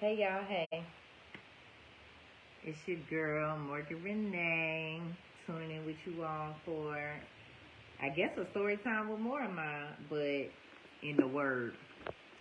Hey y'all, hey. It's your girl, Morgan Renee, tuning in with you all for, I guess, a story time with more of mine, but in the Word.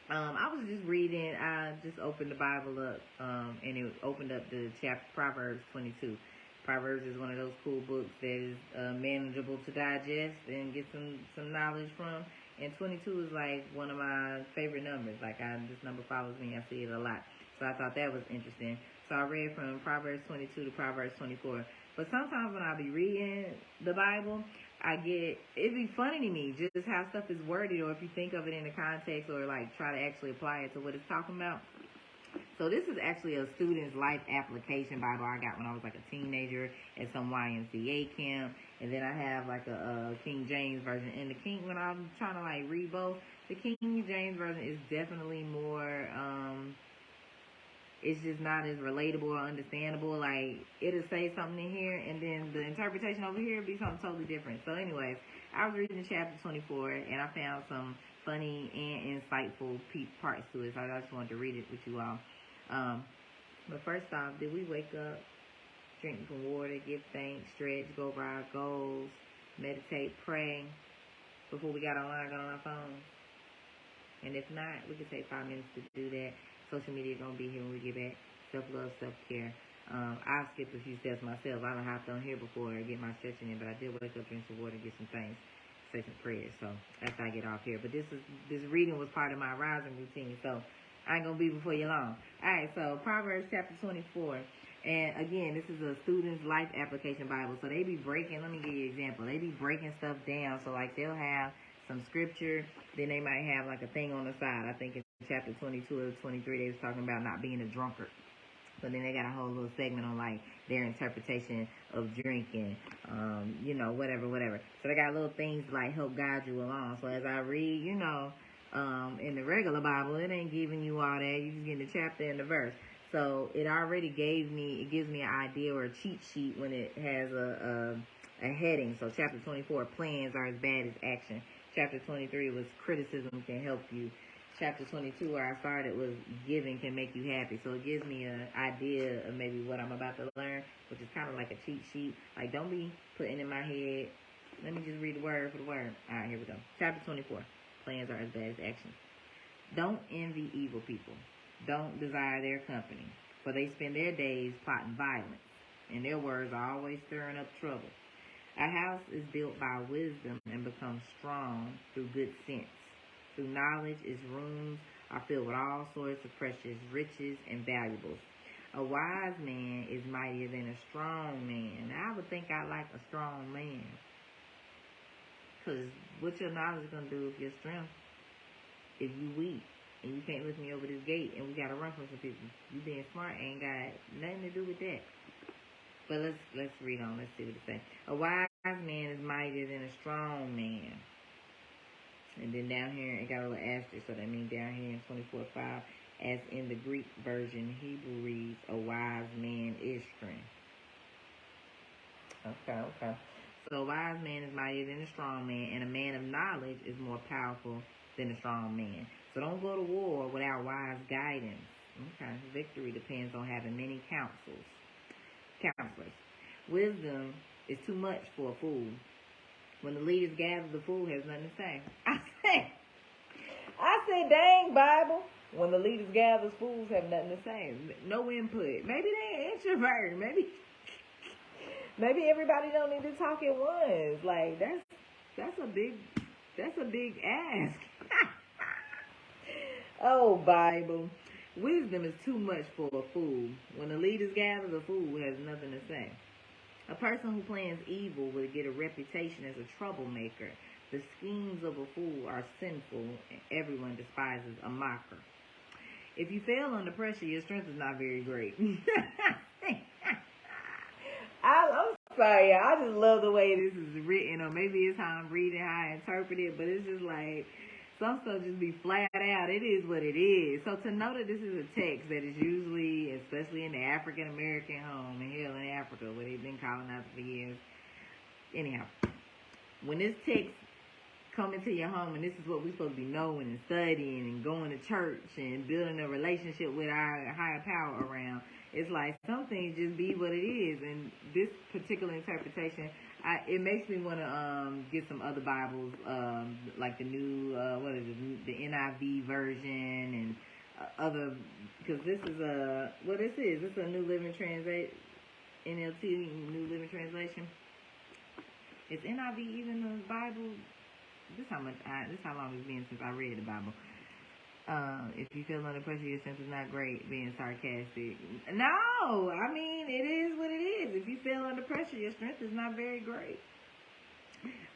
I was just reading, I just opened the Bible up, and it opened up the chapter Proverbs 22. Proverbs is one of those cool books that is manageable to digest and get some knowledge from. And 22 is like one of my favorite numbers. This number follows me. I see it a lot. So I thought that was interesting. So I read from Proverbs 22 to Proverbs 24. But sometimes when I be reading the Bible, it'd be funny to me just how stuff is worded, or if you think of it in the context, or like try to actually apply it to what it's talking about. So this is actually a student's life application Bible I got when I was like a teenager at some YMCA camp. And then I have like a King James version. And when I'm trying to like read both, the King James version is definitely more, it's just not as relatable or understandable. Like, it'll say something in here, and then the interpretation over here will be something totally different. So anyways, I was reading chapter 24, and I found some funny and insightful parts to it, so I just wanted to read it with you all. But first off, did we wake up, drink some water, give thanks, stretch, go over our goals, meditate, pray before we got online, got on our phones? And if not, we could take 5 minutes to do that. Social media going to be here when we get back. Self-love, self-care. I've skipped a few steps myself. I done hopped on here before to get my stretching in, but I did wake up, drink some water, get some things, say some prayers. So after I get off here. But this reading was part of my rising routine, so I ain't going to be before you long. All right, so Proverbs chapter 24. And again, this is a student's life application Bible. So they be breaking, let me give you an example. They be breaking stuff down. So like they'll have some scripture, then they might have like a thing on the side. I think in chapter 22 or 23, they was talking about not being a drunkard. So then they got a whole little segment on like their interpretation of drinking, whatever. So they got little things to like help guide you along. So as I read, in the regular Bible, it ain't giving you all that. You just get the chapter and the verse. So it already gives me an idea or a cheat sheet when it has a heading. So chapter 24, plans are as bad as action. Chapter 23 was criticism can help you. Chapter 22, where I started, was giving can make you happy. So it gives me an idea of maybe what I'm about to learn, which is kind of like a cheat sheet. Like, don't be putting in my head, let me just read the word for the word. All right, here we go. Chapter 24, plans are as bad as actions. Don't envy evil people. Don't desire their company, for they spend their days plotting violence, and their words are always stirring up trouble. A house is built by wisdom and becomes strong through good sense. Through knowledge, its rooms are filled with all sorts of precious riches and valuables. A wise man is mightier than a strong man. Now, I would think I like a strong man. Because what your knowledge is going to do with your strength? If you weak and you can't lift me over this gate and we got to run from some people, you being smart ain't got nothing to do with that. But let's read on. Let's see what it says. A wise man is mightier than a strong man. And then down here, it got a little asterisk, so that means down here in 24:5, as in the Greek version, Hebrew reads, a wise man is strength. Okay. So a wise man is mightier than a strong man, and a man of knowledge is more powerful than a strong man. So don't go to war without wise guidance. Okay, victory depends on having many counselors. Wisdom is too much for a fool. When the leaders gather, the fool has nothing to say. I said, dang, Bible. When the leaders gather, fools have nothing to say. No input. Maybe they're introverted. Maybe everybody don't need to talk at once. Like, that's a big ask. Oh, Bible. Wisdom is too much for a fool. When the leaders gather, the fool has nothing to say. A person who plans evil will get a reputation as a troublemaker. The schemes of a fool are sinful, and everyone despises a mocker. If you fail under pressure, your strength is not very great. I'm sorry, I just love the way this is written, or maybe it's how I'm reading, how I interpret it, but it's just like, some stuff just be flat out. It is what it is. So to know that this is a text that is usually, especially in the African-American home, and hell in Africa, where they've been colonized for years. Anyhow, when this text come into your home and this is what we're supposed to be knowing and studying and going to church and building a relationship with our higher power around. It's like some things just be what it is. And this particular interpretation, it makes me want to get some other Bibles, like the new, the NIV version and other, because this is this is a New Living Translation, NLT, New Living Translation. Is NIV even the Bible? This how long it's been since I read the Bible. If you feel under pressure, your sense is not great, being sarcastic. No, I mean, it is what it is. If you feel under pressure, your strength is not very great.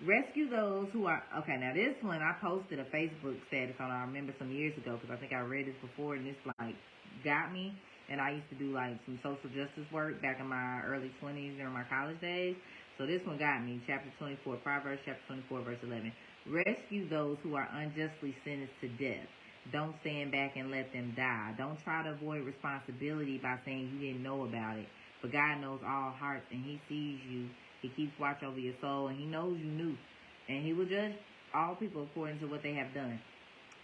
Rescue those who are, okay, now this one, I posted a Facebook status on, I remember some years ago, because I think I read this before, and this, like, got me. And I used to do, like, some social justice work back in my early 20s during my college days. So this one got me, chapter 24, Proverbs chapter 24, verse 11. Rescue those who are unjustly sentenced to death. Don't stand back and let them die. Don't try to avoid responsibility by saying you didn't know about it. But God knows all hearts, and He sees you. He keeps watch over your soul, and He knows you knew. And He will judge all people according to what they have done.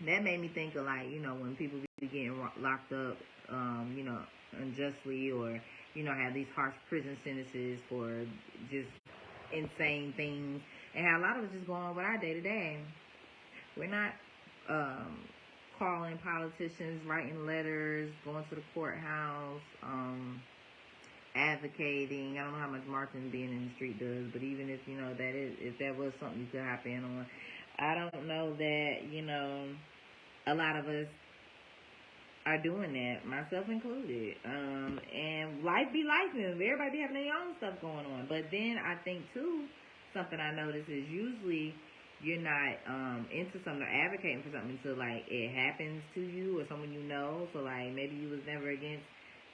That made me think of, like, you know, when people be getting locked up, you know, unjustly, or, you know, have these harsh prison sentences for just insane things, and how a lot of us just go on with our day-to-day. We're not calling politicians, writing letters, going to the courthouse, advocating. I don't know how much marching being in the street does, but even if, you know, if that was something you could hop in on, I don't know that, you know, a lot of us are doing that, myself included. And life be life, and everybody be having their own stuff going on. But then I think, too, something I notice is usually you're not into something or advocating for something until, like, it happens to you or someone you know. So, like, maybe you was never against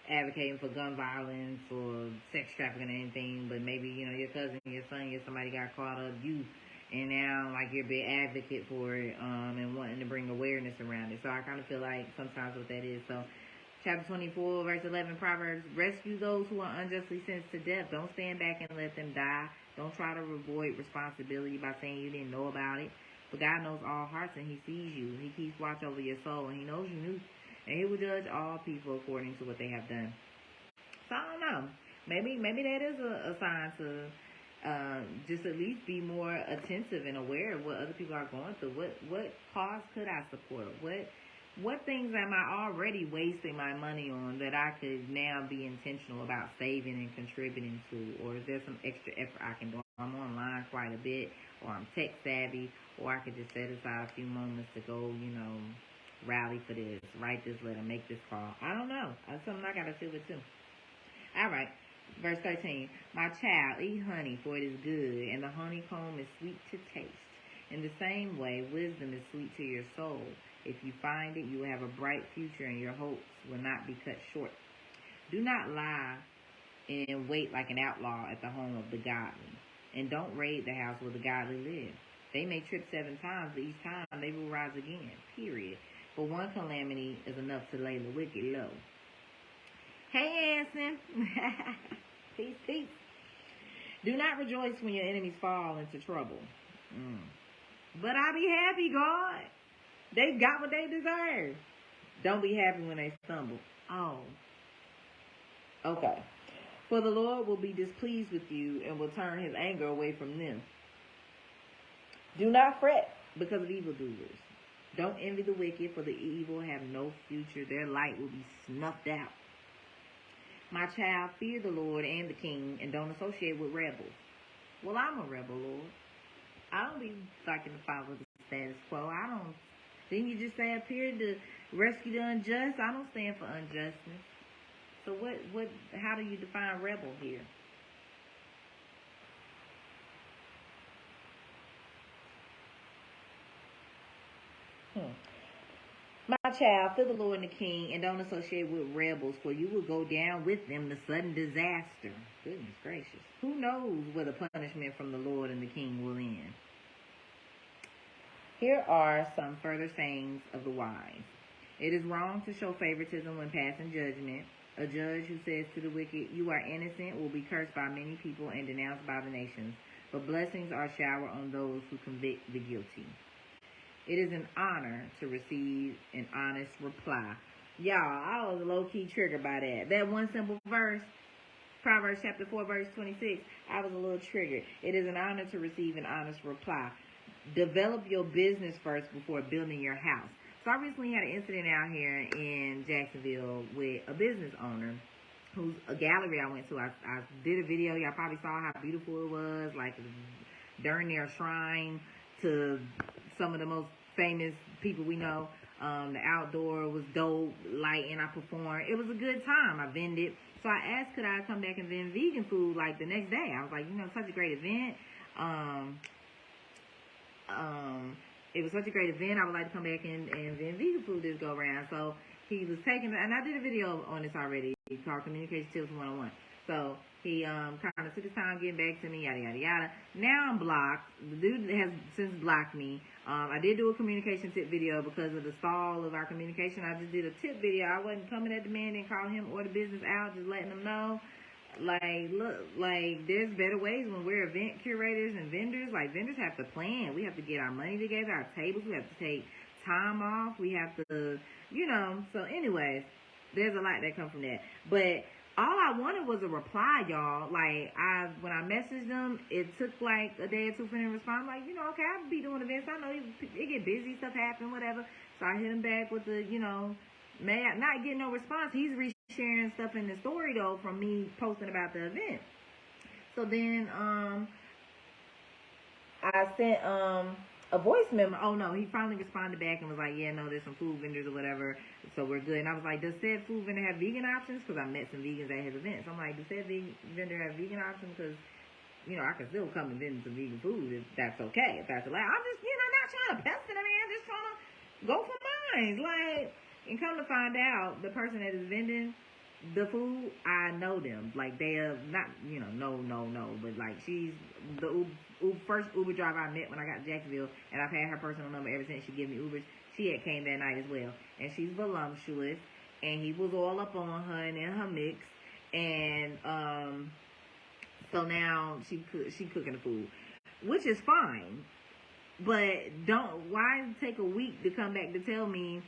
advocating for gun violence or sex trafficking or anything, but maybe, you know, your cousin, your son, somebody got caught up, and now, like, you're a big advocate for it, and wanting to bring awareness around it. So I kind of feel like sometimes what that is. So chapter 24, verse 11, Proverbs, rescue those who are unjustly sentenced to death. Don't stand back and let them die. Don't try to avoid responsibility by saying you didn't know about it. But God knows all hearts, and He sees you. He keeps watch over your soul, and He knows you knew. And He will judge all people according to what they have done. So I don't know. Maybe that is a sign to just at least be more attentive and aware of what other people are going through. What cause could I support? What things am I already wasting my money on that I could now be intentional about saving and contributing to? Or is there some extra effort I can do? I'm online quite a bit, or I'm tech savvy, or I could just set aside a few moments to go, you know, rally for this, write this letter, make this call. I don't know. That's something I got to do with too. All right. Verse 13, my child, eat honey, for it is good, and the honeycomb is sweet to taste. In the same way, wisdom is sweet to your soul. If you find it, you will have a bright future, and your hopes will not be cut short. Do not lie and wait like an outlaw at the home of the godly, and don't raid the house where the godly live. They may trip 7 times, but each time they will rise again, period. For one calamity is enough to lay the wicked low. Hey, Anson. Peace, peace. Do not rejoice when your enemies fall into trouble. But I be happy, God. They got what they deserve. Don't be happy when they stumble. Oh. Okay. For the Lord will be displeased with you and will turn His anger away from them. Do not fret because of evildoers. Don't envy the wicked, for the evil have no future. Their light will be snuffed out. My child, fear the Lord and the King, and don't associate with rebels. Well, I'm a rebel, Lord. I don't be liking to follow the status quo. I don't. Didn't you just say appear to rescue the unjust? I don't stand for unjustness. So how do you define rebel here? My child, fear the Lord and the King, and don't associate with rebels, for you will go down with them to sudden disaster. Goodness gracious. Who knows where the punishment from the Lord and the King will end? Here are some further sayings of the wise. It is wrong to show favoritism when passing judgment. A judge who says to the wicked, you are innocent, will be cursed by many people and denounced by the nations. but blessings are showered on those who convict the guilty. It is an honor to receive an honest reply. Y'all, I was low-key triggered by that. That one simple verse, Proverbs chapter 4, verse 26, I was a little triggered. It is an honor to receive an honest reply. Develop your business first before building your house. So I recently had an incident out here in Jacksonville with a business owner who's a gallery I went to. I did a video. Y'all probably saw how beautiful it was, like during their shrine to some of the most famous people we know. The outdoor was dope, lighting, I performed. It was a good time. I vended. So I asked, could I come back and vend vegan food like the next day? I was like, such a great event. It was such a great event. I would like to come back and vend vegan food this go around. So he was taking, and I did a video on this already. It's called Communication Tips 101. So he kind of took his time getting back to me, yada, yada, yada. Now I'm blocked. The dude has since blocked me. I did do a communication tip video because of the stall of our communication. I just did a tip video. I wasn't coming at the man and calling him or the business out, just letting them know. Like, look, like, there's better ways when we're event curators and vendors. Like, vendors have to plan. We have to get our money together, our tables. We have to take time off. We have to, So, anyways, there's a lot that comes from that. But all I wanted was a reply, y'all. Like, when I messaged them, it took like a day or two for them to respond. I'm like, okay, I'll be doing events. I know it get busy, stuff happen, whatever. So I hit him back with the, not getting no response. He's resharing stuff in the story, though, from me posting about the event. So then I sent a voice memo. Oh, no, he finally responded back and was like, yeah, no, there's some food vendors or whatever, so we're good. And I was like, does said food vendor have vegan options? Because I met some vegans at his event. So I'm like, does said vendor have vegan options? Because, I can still come and vend some vegan food if that's okay, if that's allowed. I'm just, not trying to pest it. I mean, I'm just trying to go for mine. Like, and come to find out, the person that is vending the food, I know them. Like, they are not, no, but like, she's the first Uber driver I met when I got to Jacksonville, and I've had her personal number ever since she gave me Ubers. She had came that night as well, and she's voluptuous, and he was all up on her and in her mix, and so now she cooking the food, which is fine, but why take a week to come back to tell me,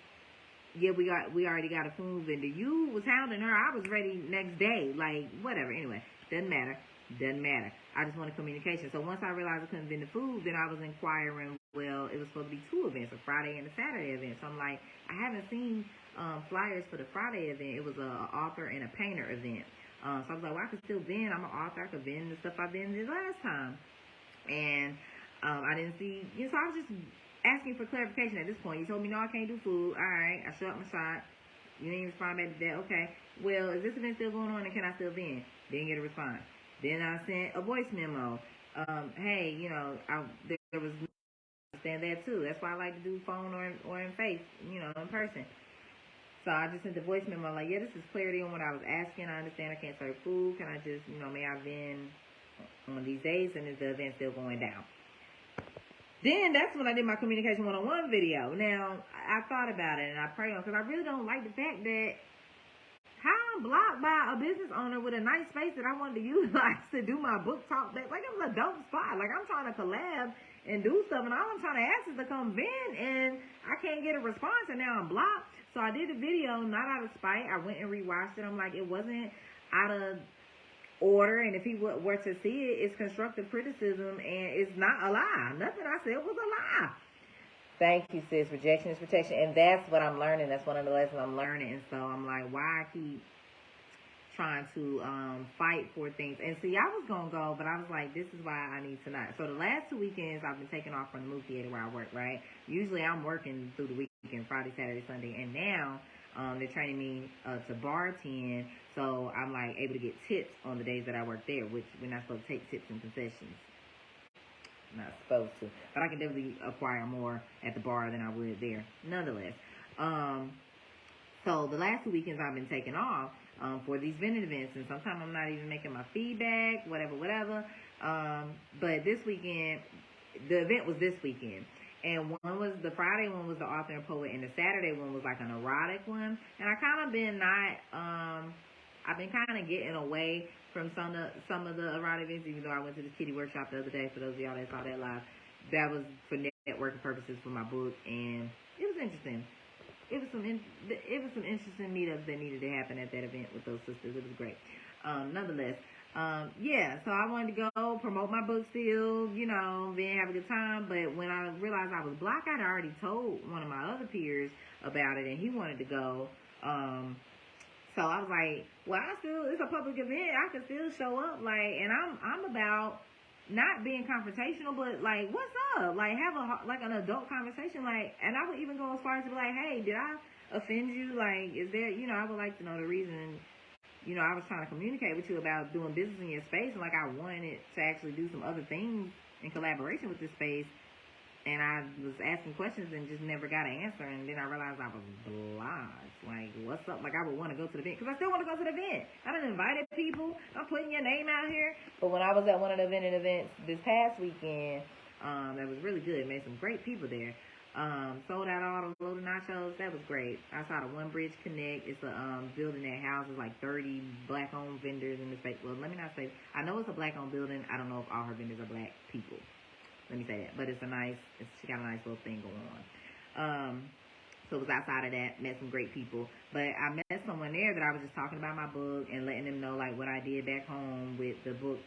yeah, we already got a food vendor. You was hounding her. I was ready next day. Like, whatever. Anyway, doesn't matter. I just wanted communication. So once I realized I couldn't vend the food, then I was inquiring, well, it was supposed to be two events, a Friday and a Saturday event. So I'm like, I haven't seen flyers for the Friday event. It was an author and a painter event. So I was like, well, I could still vend. I'm an author. I could vend the stuff I vended last time. And I didn't see, so I was just asking for clarification at this point. You told me, no, I can't do food. All right, I shut my shot. You didn't respond back to that. Okay, well, is this event still going on and can I still vend? Didn't get a response. Then I sent a voice memo. Hey, there was understand that too. That's why I like to do phone or in face, in person. So I just sent the voice memo like, yeah, this is clarity on what I was asking. I understand I can't serve food. Can I just, may I vend on these days, and is the event still going down? Then that's when I did my Communication 101 video. Now, I thought about it and I prayed on it because I really don't like the fact that how I'm blocked by a business owner with a nice space that I wanted to utilize to do my book talk. Like, it was a dope spot. Like, I'm trying to collab and do stuff, and all I'm trying to ask is to come vend, and I can't get a response, and now I'm blocked. So I did a video, not out of spite. I went and rewatched it. I'm like, it wasn't out of order, and if he were to see it, it's constructive criticism, and it's not a lie. Nothing I said was a lie. Thank you, sis. Rejection is protection, and that's what I'm learning. That's one of the lessons I'm learning, and so I'm like, why I keep trying to fight for things? And see, I was going to go, but I was like, this is why I need to not. So the last 2 weekends, I've been taking off from the movie theater where I work, right? Usually I'm working through the weekend, Friday, Saturday, Sunday, and now they're training me to bartend, so I'm like able to get tips on the days that I work there, which we're not supposed to take tips and concessions. Not supposed to, but I can definitely acquire more at the bar than I would there. Nonetheless, so the last 2 weekends I've been taking off for these vending events, and sometimes I'm not even making my feedback, whatever. But this weekend, the event was this weekend. And one was, the Friday one was the author and poet, and the Saturday one was like an erotic one. And I kind of been not I've been kind of getting away from some of the erotic events, even though I went to the kitty workshop the other day. For those of y'all that saw that live, that was for networking purposes for my book, and it was interesting. It was some interesting meetups that needed to happen at that event with those sisters. It was great. Nonetheless, yeah. So I wanted to go promote my book still, then have a good time. But when I realized I was blocked, I'd already told one of my other peers about it, and he wanted to go. So I was like, well, it's a public event. I can still show up, and I'm about not being confrontational, but what's up? Have an adult conversation, and I would even go as far as to be like, hey, did I offend you? Is there, I would like to know the reason. I was trying to communicate with you about doing business in your space, and I wanted to actually do some other things in collaboration with this space. And I was asking questions and just never got an answer. And then I realized I was blocked. What's up? I would want to go to the event. Because I still want to go to the event. I done invited people. I'm putting your name out here. But when I was at one of the events this past weekend, that was really good. Made some great people there. Sold out all the loaded nachos. That was great. I saw the One Bridge Connect. It's a building that houses 30 black-owned vendors in the space. Well, let me not say. I know it's a black-owned building. I don't know if all her vendors are black people. Let me say that. But she got a nice little thing going on. So it was outside of that. Met some great people. But I met someone there that I was just talking about my book and letting them know, what I did back home with the book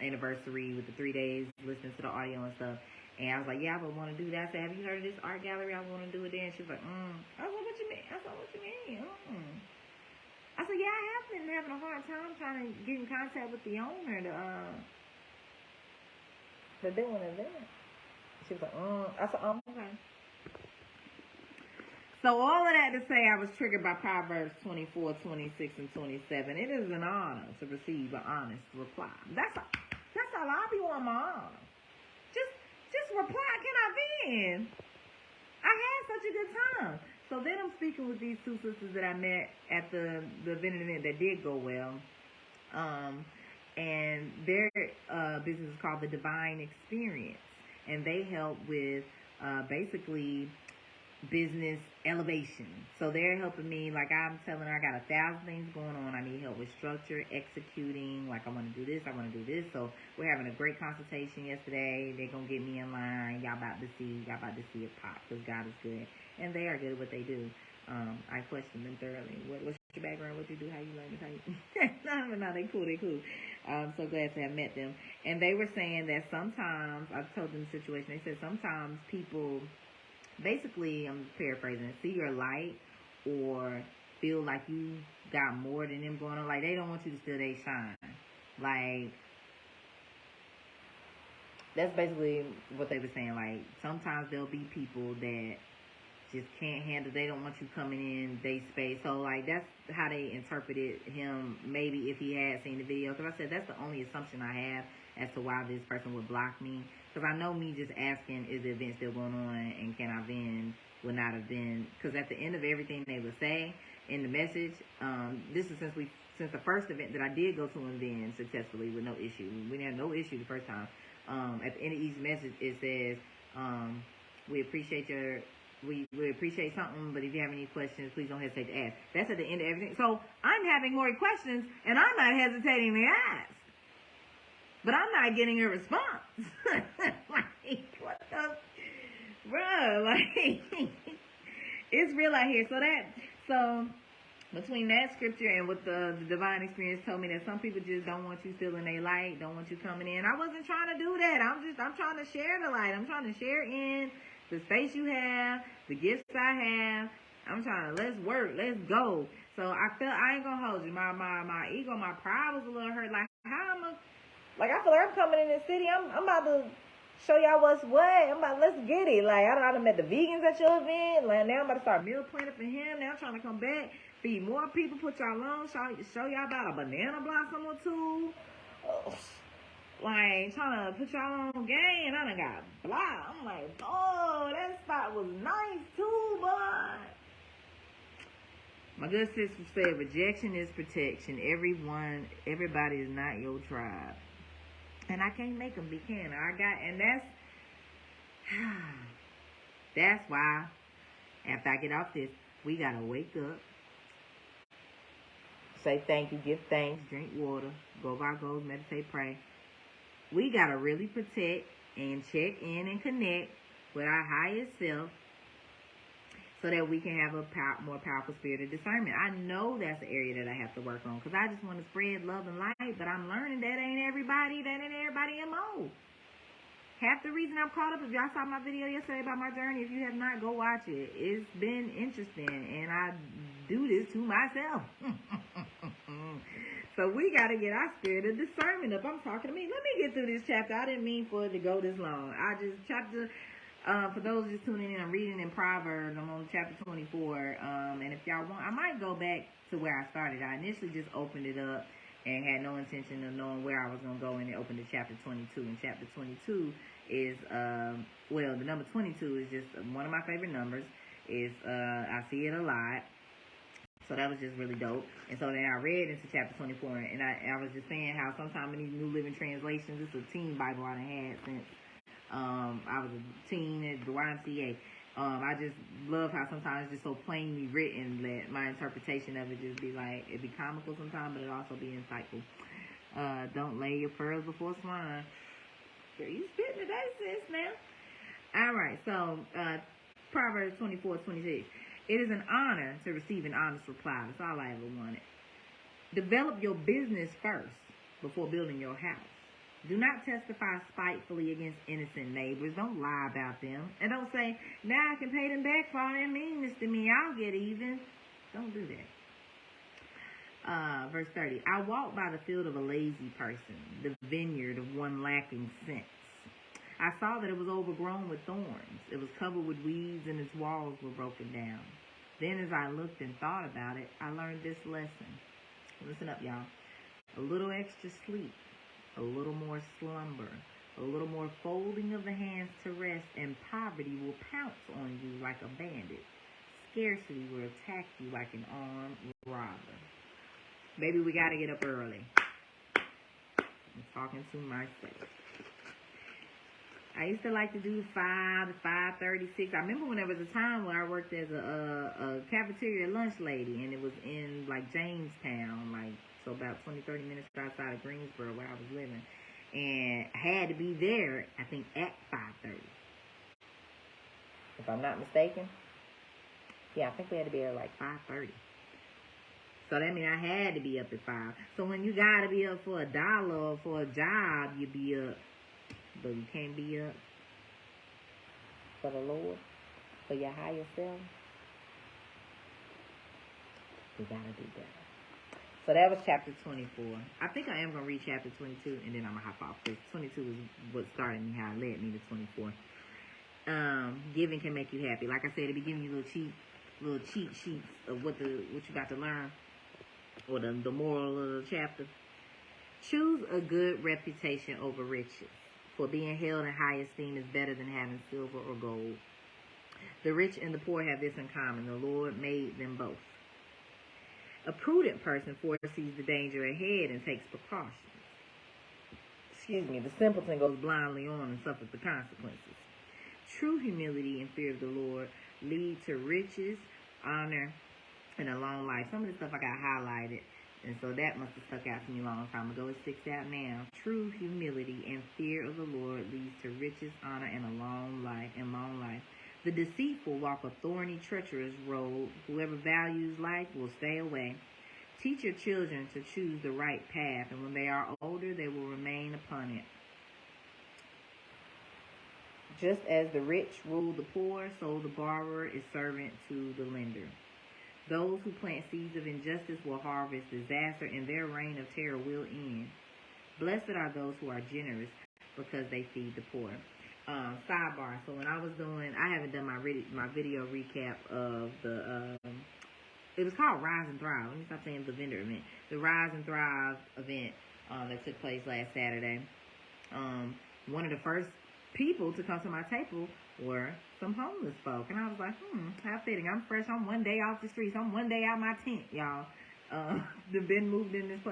anniversary, with the 3 days, listening to the audio and stuff. And I was like, yeah, I would want to do that. I said, have you heard of this art gallery? I want to do it there. And she was like, I was like, what you mean? I said, what you mean? I said, yeah, I have been having a hard time trying to get in contact with the owner to do an event. She was like, I said, okay. So all of that to say, I was triggered by Proverbs 24, 26, and 27. It is an honor to receive an honest reply. That's all I be on my honor. Just reply, can I vent? I had such a good time. So then I'm speaking with these two sisters that I met at the event that did go well. And their business is called The Divine Experience. And they help with basically business elevation. So they're helping me, I'm telling her I got 1,000 things going on. I need help with structure, executing, I want to do this, I want to do this. So we're having a great consultation yesterday. They're going to get me in line. Y'all about to see it pop, because God is good. And they are good at what they do. I questioned them thoroughly. What's your background? What you do? How you learn? How you... No, they cool. I'm so glad to have met them. And they were saying that sometimes, I told them the situation, they said sometimes people, basically, I'm paraphrasing, see your light or feel like you got more than them going on. They don't want you to steal their shine. That's basically what they were saying. Sometimes there'll be people that just can't handle, they don't want you coming in their space. So, that's how they interpreted him, maybe if he had seen the video. Because I said that's the only assumption I have as to why this person would block me. Because I know me just asking, is the event still going on, and can I vend, would not have been. Because at the end of everything they would say in the message, this is since the first event that I did go to and vend successfully with no issue. We had no issue the first time. At the end of each message, it says, we appreciate we appreciate something, but if you have any questions, please don't hesitate to ask. That's at the end of everything. So I'm having more questions, and I'm not hesitating to ask. But I'm not getting a response. What the... Bruh, it's real out here. So between that scripture and what the divine experience told me, that some people just don't want you feeling their light, don't want you coming in. I wasn't trying to do that. I'm trying to share the light. I'm trying to share in the space you have, the gifts I have. I'm trying to, let's work, let's go. So I ain't gonna hold you. My ego, my pride was a little hurt. I feel like I'm coming in this city. I'm about to show y'all what's what. Let's get it. I done met the vegans at your event. Now I'm about to start meal planning for him. Now I'm trying to come back, feed more people, put y'all on, show y'all about a banana blossom or two. Trying to put y'all on game, and I done got blocked. I'm like, oh, that spot was nice too, boy. My good sister said, rejection is protection. Everybody is not your tribe. And I can't make them be, can I? And that's why, after I get off this, we gotta wake up, say thank you, give thanks, drink water, go by goals, meditate, pray. We got to really protect and check in and connect with our highest self so that we can have a more powerful spirit of discernment. I know that's the area that I have to work on because I just want to spread love and light, but I'm learning that ain't everybody MO. Half the reason I'm caught up, if y'all saw my video yesterday about my journey, if you have not, go watch it. It's been interesting, and I do this to myself. So we got to get our spirit of discernment up. I'm talking to me. Let me get through this chapter. I didn't mean for it to go this long. For those just tuning in, I'm reading in Proverbs. I'm on chapter 24. And if y'all want, I might go back to where I started. I initially just opened it up and had no intention of knowing where I was going to go, and it opened to chapter 22. And chapter 22 is, the number 22 is just one of my favorite numbers. I see it a lot. So that was just really dope. And so then I read into chapter 24, and I was just saying how sometimes in these New Living Translations, this is a teen Bible I done had since I was a teen at the YMCA. I just love how sometimes it's just so plainly written that my interpretation of it just be like, it be comical sometimes, but it also be insightful. Don't lay your pearls before swine. Girl, you spitting today, sis, now. All right, so Proverbs 24:26. It is an honor to receive an honest reply. That's all I ever wanted. Develop your business first before building your house. Do not testify spitefully against innocent neighbors. Don't lie about them. And don't say, now I can pay them back for all their meanness to me. I'll get even. Don't do that. Verse 30. I walked by the field of a lazy person, the vineyard of one lacking sense. I saw that it was overgrown with thorns. It was covered with weeds, and its walls were broken down. Then as I looked and thought about it, I learned this lesson. Listen up, y'all. A little extra sleep, a little more slumber, a little more folding of the hands to rest, and poverty will pounce on you like a bandit. Scarcity will attack you like an armed robber. Baby, we got to get up early. I'm talking to myself. I used to like to do 5 to 5:36. I remember when there was a time when I worked as a cafeteria lunch lady, and it was in like Jamestown, so about 20-30 minutes outside of Greensboro where I was living, and I had to be there, I think, at 5:30, if I'm not mistaken. Yeah, I think we had to be there like 5:30. So that means I had to be up at 5. So when you gotta be up for $1 or for a job, you be up. But you can't be up for the Lord, for your higher self. We gotta do better. So that was chapter 24. I think I am going to read chapter 22, and then I'm going to hop off. Because 22 is what started me, how it led me to 24. Giving can make you happy. Like I said, it be giving you little cheat sheets of what you got to learn, or the moral of the chapter. Choose a good reputation over riches. For being held in high esteem is better than having silver or gold. The rich and the poor have this in common. The Lord made them both. A prudent person foresees the danger ahead and takes precautions. The simpleton goes blindly on and suffers the consequences. True humility and fear of the Lord lead to riches, honor, and a long life. Some of the stuff I got highlighted. And so that must have stuck out to me a long time ago. It sticks out now. True humility and fear of the Lord leads to riches, honor, and a long life. The deceitful walk a thorny, treacherous road. Whoever values life will stay away. Teach your children to choose the right path, and when they are older, they will remain upon it. Just as the rich rule the poor, so the borrower is servant to the lender. Those who plant seeds of injustice will harvest disaster, and their reign of terror will end. Blessed are those who are generous, because they feed the poor. Sidebar. So when I haven't done my video recap of it was called Rise and Thrive. Let me stop saying the vendor event. The Rise and Thrive event that took place last Saturday. One of the first people to come to my table were some homeless folk. And I was like, how fitting. I'm fresh. I'm one day off the streets. I'm one day out my tent, y'all. They've been moved in this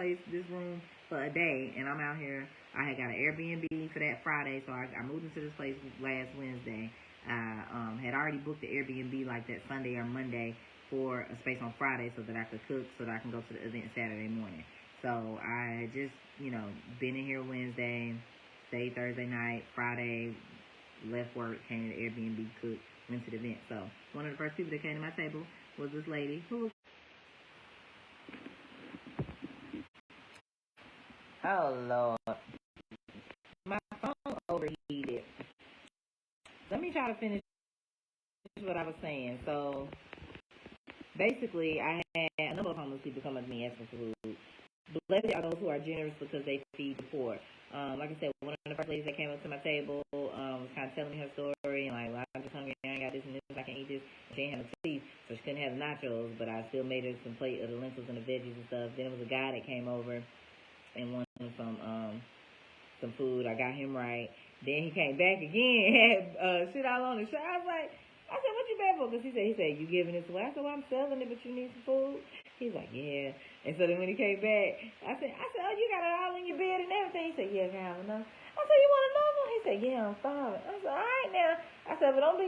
room for a day, and I'm out here. I had got an Airbnb for that Friday, so I moved into this place last Wednesday. I had already booked the Airbnb like that Sunday or Monday for a space on Friday so that I could cook, so that I can go to the event Saturday morning. So I just, been in here Wednesday, stayed Thursday night, Friday, left work, came to the Airbnb, cooked, went to the event. So one of the first people that came to my table was this lady who was, oh Lord, my phone overheated. Let me try to finish what I was saying. So basically, I had a number of homeless people come up to me asking for food. Blessed are those who are generous because they feed the poor. Like I said, one of the first ladies that came up to my table was kind of telling me her story, and like, well, I'm just hungry, I ain't got this and this, I can't eat this. She ain't have no teeth, so she couldn't have the nachos, but I still made her some plate of the lentils and the veggies and stuff. Then there was a guy that came over and wanted some food. I got him right. Then he came back again, had shit all on the shirt. I said, what you bad for? Because he said, you giving this away? I said, well, I'm selling it, but you need some food. He's like, yeah. And so then when he came back, I said, oh, you got it all in your bed and everything. He said, yeah, can I have enough? I said, you want another? He said, yeah, I'm starving. I said, all right now. I said, but don't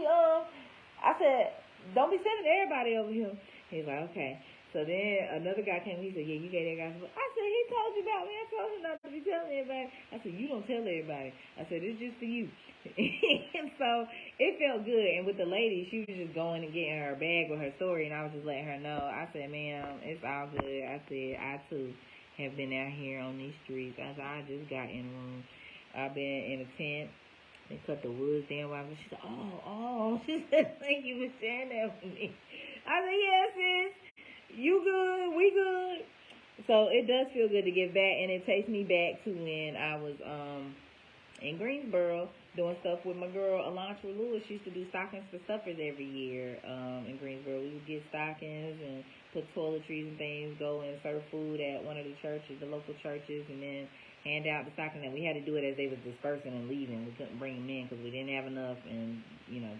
be sending everybody over here. He's like, okay. So then another guy came. He said, yeah, you gave that guy some. I said, he told you about me. I told him not to be telling everybody. I said, you don't tell everybody. I said, it's just for you. And so it felt good. And with the lady, she was just going and getting her bag with her story, and I was just letting her know. I said, ma'am, it's all good. I said, I too have been out here on these streets. I said, I just got in the room. I've been in a tent. They cut the woods down. She said, oh. She said, thank you for sharing that with me. I said, yes, sis. You good, we good. So it does feel good to give back, and it takes me back to when I was in Greensboro doing stuff with my girl Alontra Lewis. She used to do stockings for stuffers every year in Greensboro. We would get stockings and put toiletries and things, go and serve food at one of the churches, the local churches, and then hand out the stockings. And we had to do it as they was dispersing and leaving. We couldn't bring them in because we didn't have enough, and the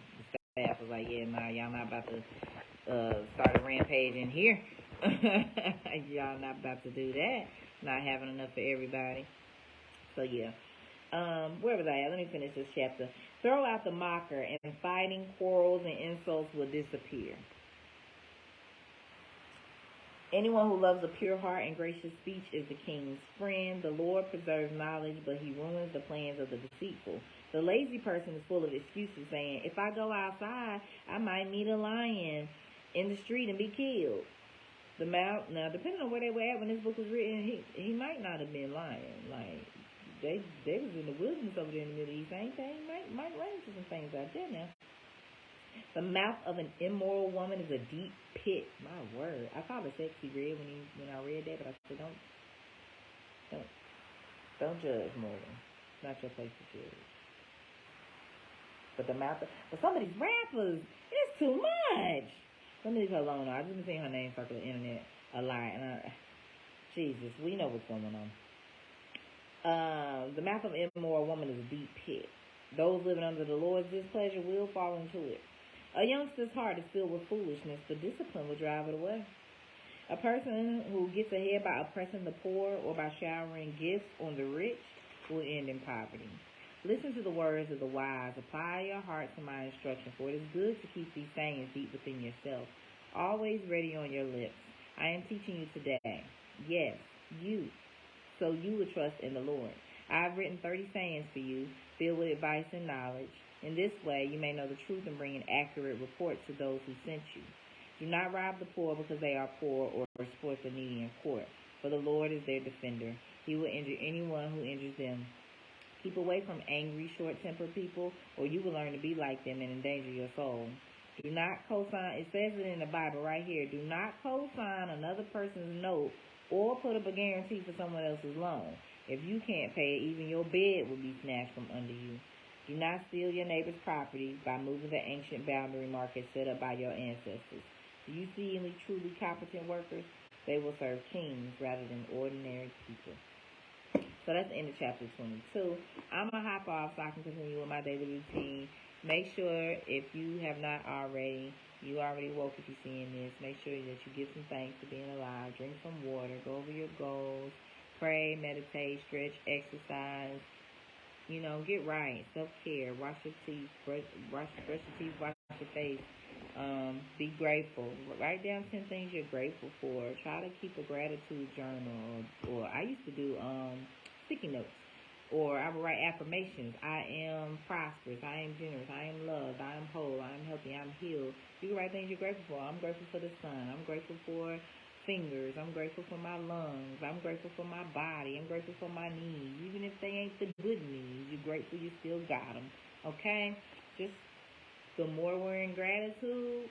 staff was like, yeah, nah, y'all not about to start a rampage in here. Y'all not about to do that. Not having enough for everybody. So yeah. Where was I at? Let me finish this chapter. Throw out the mocker, and fighting, quarrels, and insults will disappear. Anyone who loves a pure heart and gracious speech is the king's friend. The Lord preserves knowledge, but he ruins the plans of the deceitful. The lazy person is full of excuses, saying, if I go outside, I might meet a lion in the street and be killed. Now, depending on where they were at when this book was written, he might not have been lying. Like, they was in the wilderness over there in the Middle East. Ain't they? Might run into some things out there now. The mouth of an immoral woman is a deep pit. My word. I called it sexy read when I read that, but I said don't judge, Morgan. It's not your place to judge. But some of these rappers, it's too much. Let me leave her alone. I've just been seeing her name circle the internet a lot, and Jesus, we know what's going on. The mouth of an immoral woman is a deep pit. Those living under the Lord's displeasure will fall into it. A youngster's heart is filled with foolishness, but discipline will drive it away. A person who gets ahead by oppressing the poor or by showering gifts on the rich will end in poverty. Listen to the words of the wise. Apply your heart to my instruction, for it is good to keep these sayings deep within yourself, always ready on your lips. I am teaching you today. Yes, you. So you will trust in the Lord. I have written 30 sayings for you, filled with advice and knowledge. In this way, you may know the truth and bring an accurate report to those who sent you. Do not rob the poor because they are poor, or exploit the needy in court, for the Lord is their defender. He will injure anyone who injures them. Keep away from angry, short-tempered people, or you will learn to be like them and endanger your soul. Do not co-sign, it says it in the Bible right here, do not co-sign another person's note or put up a guarantee for someone else's loan. If you can't pay it, even your bed will be snatched from under you. Do not steal your neighbor's property by moving the ancient boundary markers set up by your ancestors. Do you see any truly competent workers? They will serve kings rather than ordinary people. So that's the end of chapter 22. I'm going to hop off so I can continue with my daily routine. Make sure, if you have not already, you already woke if you're seeing this, make sure that you give some thanks for being alive. Drink some water. Go over your goals. Pray, meditate, stretch, exercise. Get right. Self-care. Wash your teeth. Brush your teeth. Wash your face. Be grateful. Write down 10 things you're grateful for. Try to keep a gratitude journal. Or I used to do sticky notes. Or I would write affirmations. I am prosperous. I am generous. I am loved. I am whole. I am healthy. I'm healed. You can write things you're grateful for. I'm grateful for the sun. I'm grateful for fingers. I'm grateful for my lungs. I'm grateful for my body. I'm grateful for my knees. Even if they ain't the good knees, you're grateful you still got them. Okay? Just the more we're in gratitude,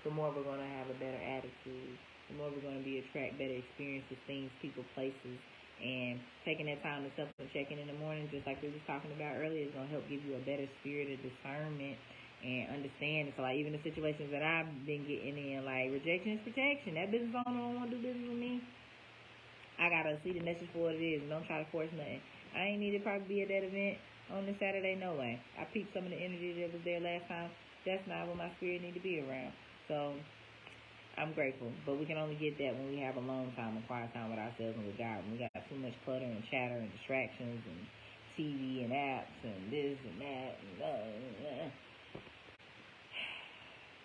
the more we're going to have a better attitude. The more we're going to attract better experiences, things, people, places. And taking that time to self-check in the morning, just like we was talking about earlier, is going to help give you a better spirit of discernment and understanding. So, like, even the situations that I've been getting in, like, rejection is protection. That business owner don't want to do business with me. I got to see the message for what it is and don't try to force nothing. I ain't need to probably be at that event on this Saturday, no way. I peeped some of the energy that was there last time. That's not what my spirit need to be around. So, I'm grateful, but we can only get that when we have alone time and quiet time with ourselves and with God. When we got too much clutter and chatter and distractions and TV and apps and this and that.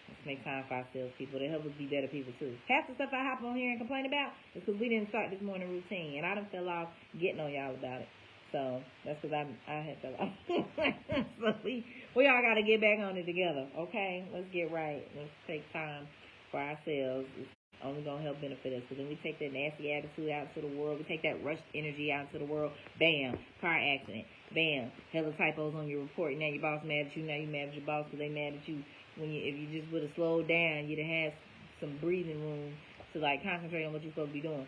Let's make time for ourselves, people. To help us be better people, too. Half the stuff I hop on here and complain about is because we didn't start this morning routine, and I done fell off getting on y'all about it. So, that's because I had fell off. So, we all got to get back on it together, okay? Let's get right. Let's take time for ourselves. It's only going to help benefit us. Because then we take that nasty attitude out into the world. We take that rushed energy out into the world. Bam, car accident. Bam, hella typos on your report. Now your boss mad at you. Now you mad at your boss because they mad at you. If you just would have slowed down, you'd have had some breathing room to like concentrate on what you're supposed to be doing.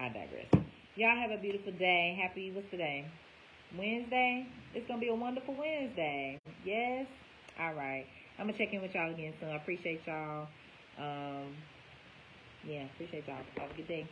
I digress. Y'all have a beautiful day. Happy, what's today? Wednesday? It's going to be a wonderful Wednesday. Yes? All right. I'm going to check in with y'all again soon. I appreciate y'all. Appreciate y'all. Have a good day.